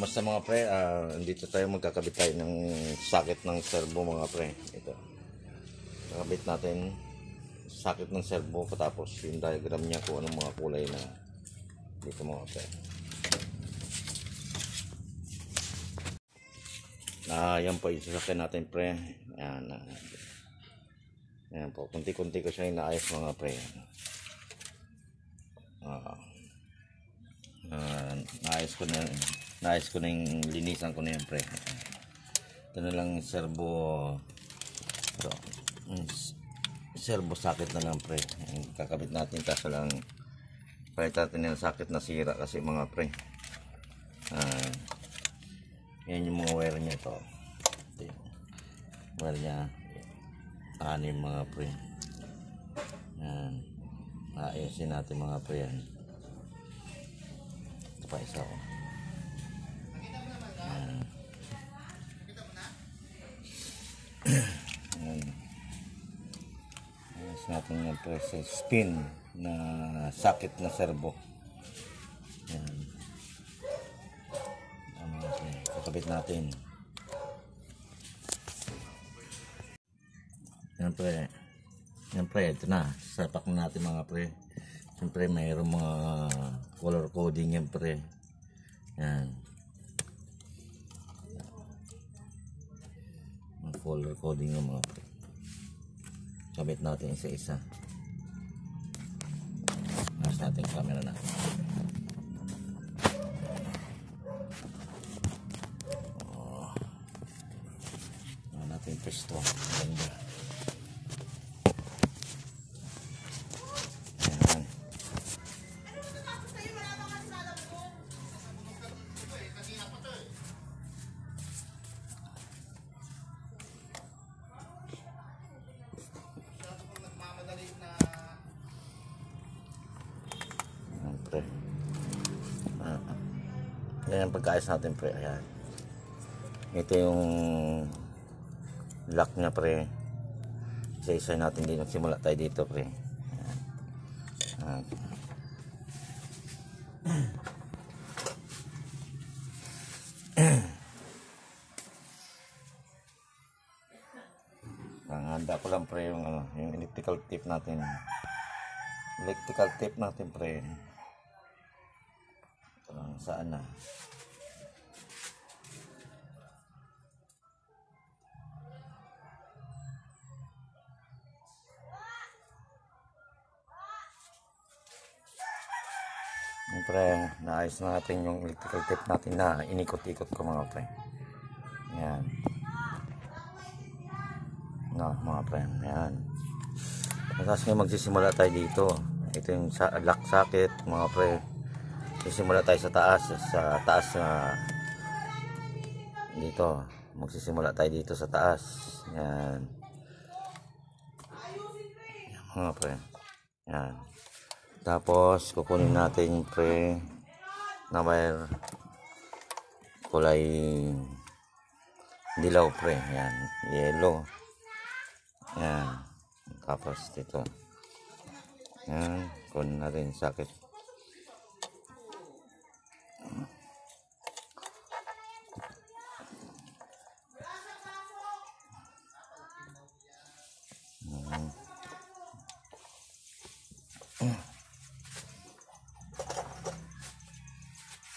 Basta mga pre, dito tayo magkakabit tayo ng socket ng servo mga pre. Ito. Kakabit natin socket ng servo, tapos yung diagram niya kung anong mga kulay na dito mga pre. Yan po yung sasakyan natin pre. Yan po, kunti-kunti ko siya inaayos mga pre. Naayos ko na yung linisan ko na yan pre. Ito na lang servo. Ito, servo socket na lang pre. Kakabit natin, kaso lang palit natin yung socket na sira kasi mga pre. Yan yung mga wire nya to. Ito yung wire nya, 6 mga pre. Yan, ayusin natin mga pre yan. Ito pa isa ko. Ayos natin yung pre sa spin na socket na servo. Yan, kakabit natin. Yan pre, ito na, sapak na natin mga pre. Siyempre mayroong mga color coding yan pre. Yan, mga color coding ng mga pre. Kabit natin isa-isa. Mas natin camera na. Natin pesto. Ganda. Pre. Yan ang pagkaayos natin pre. Ayan. Ito yung lock nya pre. Isa-isa natin din. Simula tayo dito pre. Ayan. Handa ko lang pre yung yung electrical tape natin. Electrical tape natin pre. Saan na? Siyempre, naayos na natin yung electrical tape natin na inikot-ikot ko mga pre. Yan. No, mga pre. Yan. Tapos ngayon magsisimula tayo dito. Ito yung lock socket mga pre. Sisimula tayo sa taas na dito. Magsisimula tayo dito sa taas. Yan. Yan mga pre. Yan. Tapos kukunin natin pre na wire kulay dilaw pre. Yan, yellow. Yan. Tapos dito. Yan, kunin natin socket.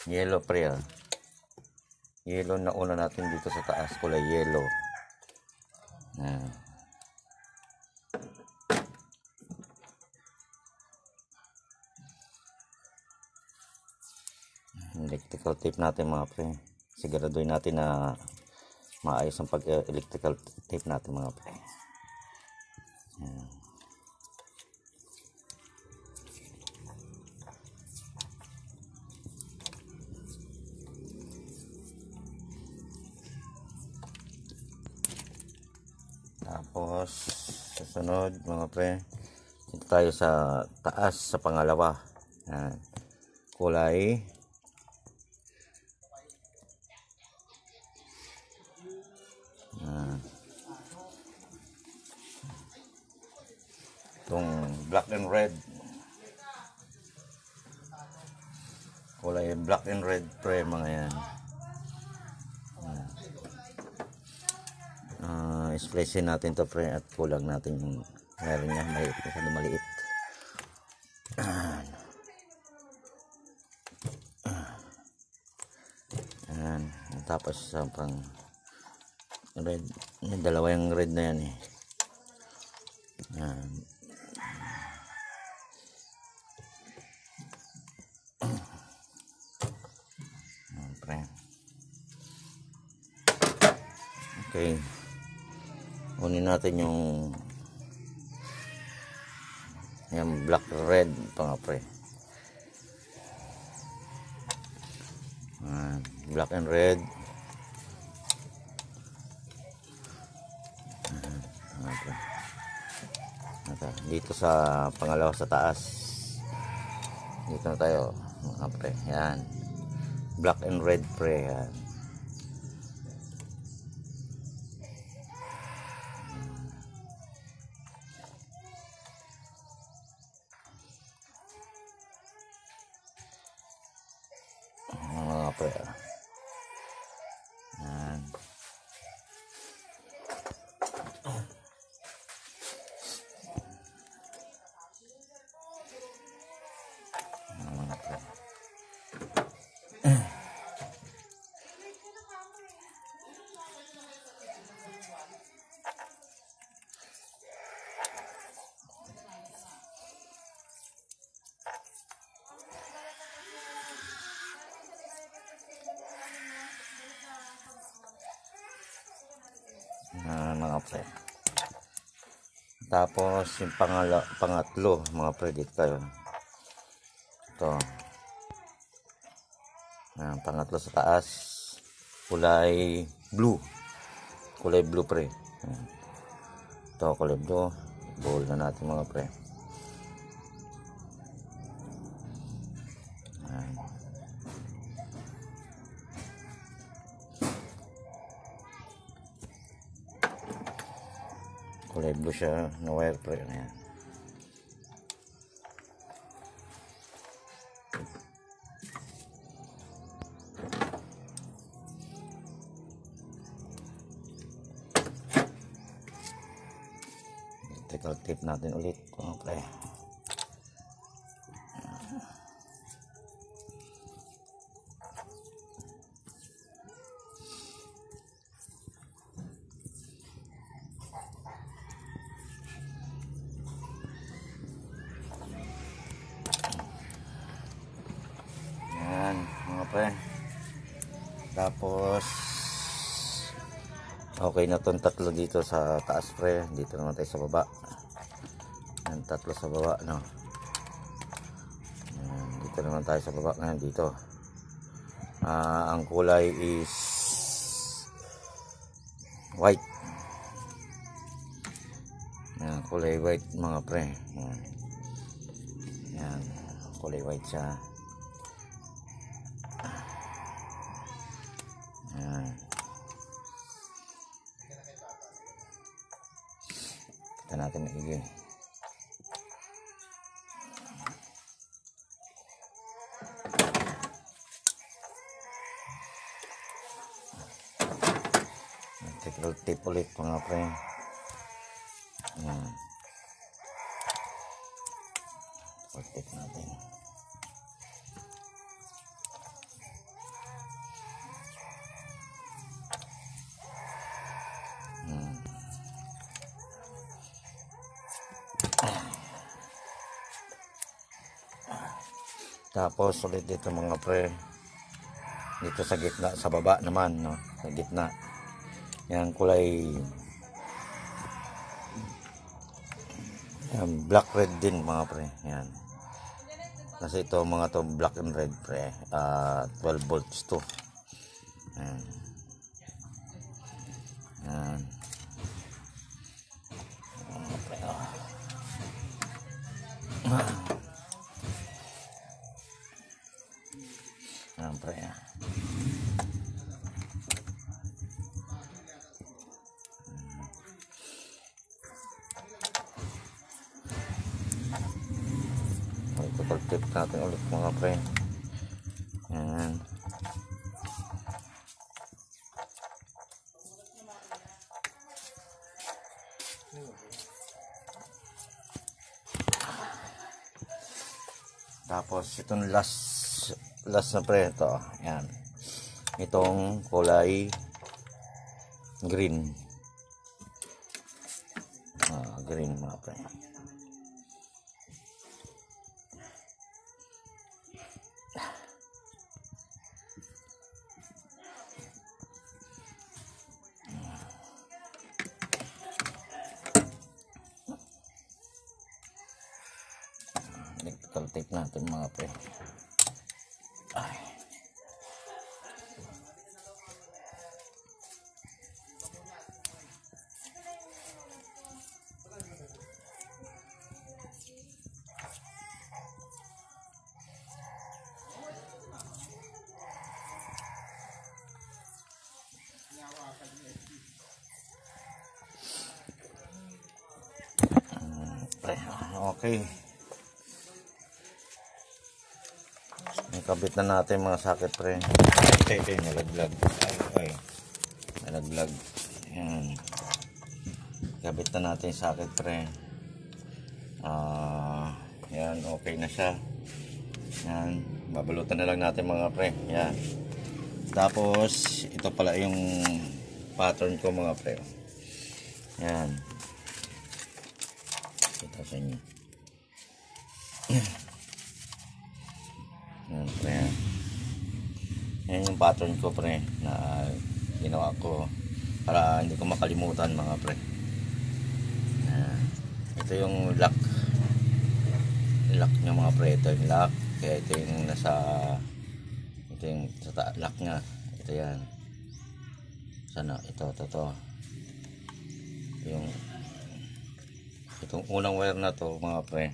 Yellow pre. Yellow na una natin dito sa taas, kulay yellow. Yan. Electrical tape natin mga pre. Siguraduhin natin na maayos ang pag-electrical tape natin mga pre. Yan. Tapos susunod mga pre, dito tayo sa taas sa pangalawa. Yan. Kulay itong black and red. Kulay black and red pre mga yan. Splicein natin to pre at kulang natin yung meron niya maliit, masyado maliit. Ayan. Tapos sa pang red, yung dalawa yung red na yan eh. Ayan. Ayan pre. Okay. Kunin natin yung black red pa nga pre. Black and red. Dito sa pangalawa sa taas. Dito na tayo mga pre. Yan. Black and red pre. Yan. Mga pre. Yan. Mga pre. Mga pre. Tapos yung pangatlo mga pre dito tayo. Ito. Pangatlo sa taas. Kulay blue. Kulay blue pre. Ito kulay blue. Bowl na natin mga pre. Kulay blue siya na wire pre. Ayan. Electrical tape natin ulit. Okay. Pre. Tapos okay na tong tatlo dito sa taas pre. Dito naman tayo sa baba. Yan, tatlo sa baba no. Yan, dito naman tayo sa baba ngayon dito. Ang kulay is white. Yan, kulay white mga pre. Yan, kulay white siya. Kita natin maigi. Electrical tape ulit mga pre. Tape natin. Tapos ulit dito mga pre, dito sa gitna, sa baba naman no, sa gitna. Yan kulay black red din mga pre. Yan. Kasi ito mga to black and red pre, 12 volts to. Yan. Yan. Mga pre, pre. Ito tip natin ulit mga pre. Tapos itong last na pre, ito. Yan. Itong kulay green. Green mga pre. Electrical tape natin mga pre. Ay. Okay. Nakabit na natin mga socket pre. Ito yung nalaglag. Ay. Nalaglag. Yan. Kabit na natin yung socket pre. Yan, okay na siya. Yan. Babalutan na lang natin mga pre. Yan. Tapos, ito pala yung pattern ko mga pre. Yan. Ito sa inyo. Yan pre. Yan yung pattern ko pre na ginawa ko para hindi ko makalimutan mga pre. Ito yung lock nya mga pre. Ito yung lock. Kaya ito yung ito yung lock nya. Ito yan. Sana ito. Yung itong unang wire na to mga pre.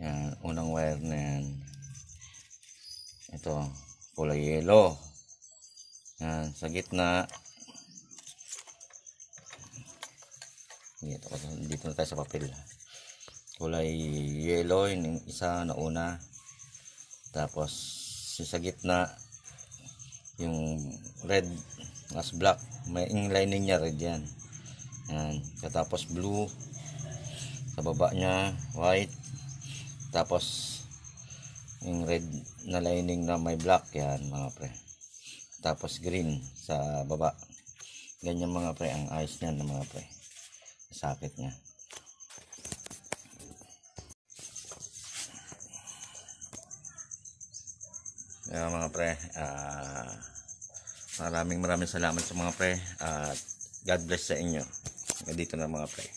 Yan, unang wire na yan. Ito, kulay yellow. Yan, sa gitna. Dito na tayo sa papel. Kulay yellow, yung isa na una. Tapos, sa gitna, yung red, as black. May lining niya, red yan. Yan, tapos blue. Sa baba niya, white. Tapos, yung red na lining na may black, yan mga pre. Tapos green sa baba. Ganyan mga pre ang ayos niyan ng mga pre. Sakit niya. Yan mga pre. Maraming salamat sa mga pre. At God bless sa inyo. Dito na mga pre.